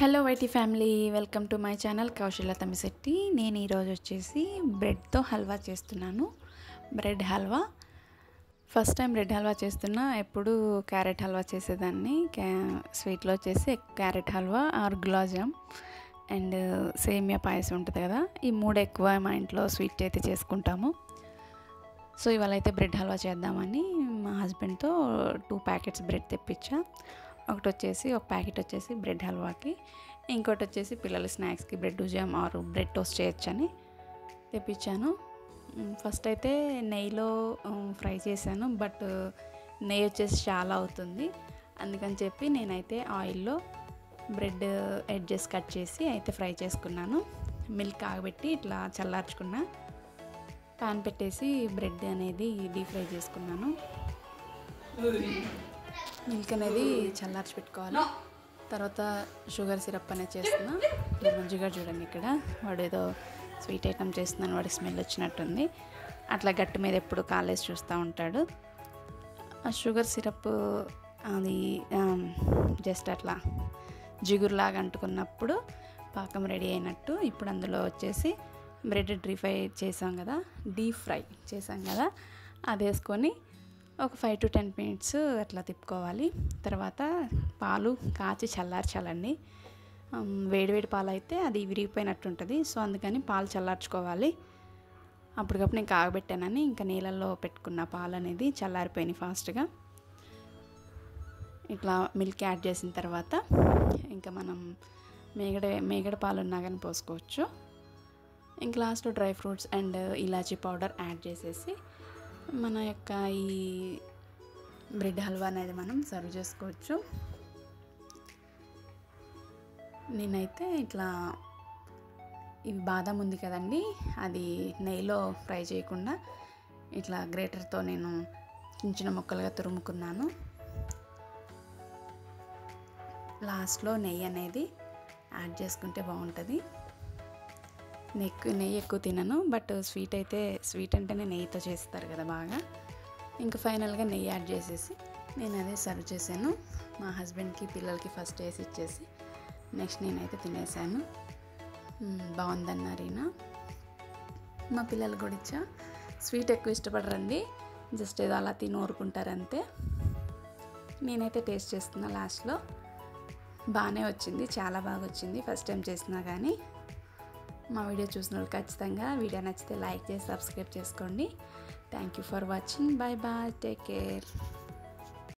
Hello YT family, welcome to my channel Kaushalya Tammisetti. నేను ఈరోజు వచ్చేసి బ్రెడ్తో హల్వా చేస్తున్నాను. Bread halwa first time bread halwa చేస్తున్నా. ఎప్పుడు క్యారెట్ హల్వా చేసేదాన్ని. స్వీట్లో వచ్చేసి carrot halwa or gulab jamun and సేమియా పాయసం ఉంటుంది కదా, ఈ మూడు ఎక్కువ మా ఇంట్లో స్వీట్ అయితే చేసుకుంటాము. సో ఇవాళ అయితే బ్రెడ్ హల్వా చేద్దామని మా హస్బెండ్తో 2 ప్యాకెట్స్ బ్రెడ్ తెప్పించా. ఒక ప్యాకెట్ వచ్చేసి బ్రెడ్ హల్వాకి, ఇంకోటి వచ్చేసి పిల్లల స్నాక్స్కి bread jam or bread toast చేయొచ్చని తెప్పించాను. ఫస్ట్ అయితే నెయ్యిలో ఫ్రై చేశాను, బట్ నెయ్యి వచ్చేసి చాలా అవుతుంది. అందుకని చెప్పి నేనైతే ఆయిల్లో బ్రెడ్ ఎడ్జెస్ కట్ చేసి అయితే ఫ్రై చేసుకున్నాను. మిల్క్ ఆగబెట్టి ఇట్లా చల్లార్చుకున్న పాన్ పెట్టేసి బ్రెడ్ అనేది డీప్ ఫ్రై చేసుకున్నాను. మిల్క్ అనేది చల్లార్చి పెట్టుకోవాలి. తర్వాత షుగర్ సిరప్ అనేది చేస్తున్నా. మంచిగా చూడండి, ఇక్కడ వాడు ఏదో స్వీట్ ఐటమ్ చేస్తున్నాను, వాడికి స్మెల్ వచ్చినట్టుంది. అట్లా గట్టు మీద ఎప్పుడు కాలేసి చూస్తూ ఉంటాడు. ఆ షుగర్ సిరప్ అది జస్ట్ అట్లా జిగురులాగా అంటుకున్నప్పుడు పాకం రెడీ అయినట్టు. ఇప్పుడు అందులో వచ్చేసి బ్రెడ్ డీప్ ఫ్రై చేసాం కదా, అది వేసుకొని ఒక 5 to 10 minutes అట్లా తిప్పుకోవాలి. తర్వాత పాలు కాచి చల్లార్చాలండి. వేడివేడి పాలు అయితే అది విరిగిపోయినట్టు ఉంటుంది. సో అందుకని పాలు చల్లార్చుకోవాలి. అప్పటికప్పుడు నేను కాగబెట్టానని ఇంకా నీళ్ళల్లో పెట్టుకున్న పాలు అనేది చల్లారిపోయినాయి ఫాస్ట్గా. ఇట్లా మిల్క్ యాడ్ చేసిన తర్వాత ఇంకా మనం మేగడ పాలు ఉన్నా కానీ పోసుకోవచ్చు. ఇంక లాస్ట్లో dry fruits and elaichi powder add చేసేసి మన యొక్క ఈ బ్రెడ్ హల్వా అనేది మనం సర్వ్ చేసుకోవచ్చు. నేనైతే ఇట్లా ఇవి బాదం ఉంది కదండి, అది నెయ్యిలో ఫ్రై చేయకుండా ఇట్లా గ్రేటర్తో నేను చిన్న చిన్న ముక్కలుగా తురుముకున్నాను. లాస్ట్లో నెయ్యి అనేది యాడ్ చేసుకుంటే బాగుంటుంది. నెయ్యి ఎక్కువ తినను, బట్ స్వీట్ అంటేనే నెయ్యితో చేస్తారు కదా బాగా. ఇంకా ఫైనల్గా నెయ్యి యాడ్ చేసేసి నేను అదే సర్వ్ చేశాను. మా హస్బెండ్కి పిల్లలకి ఫస్ట్ వేసి ఇచ్చేసి నెక్స్ట్ నేనైతే తినేసాను. బాగుందన్నారు ఈయన. మా పిల్లలు కూడా ఇచ్చా. స్వీట్ ఎక్కువ ఇష్టపడరండి, జస్ట్ ఏదో అలా తిని ఊరుకుంటారు అంతే. నేనైతే టేస్ట్ చేస్తున్నా. లాస్ట్లో బాగానే వచ్చింది, చాలా బాగా వచ్చింది. ఫస్ట్ టైం చేసినా కానీ మా వీడియో చూసిన వాళ్ళు ఖచ్చితంగా వీడియో నచ్చితే లైక్ చేసి సబ్స్క్రైబ్ చేసుకోండి. Thank you for watching. Bye bye, take care.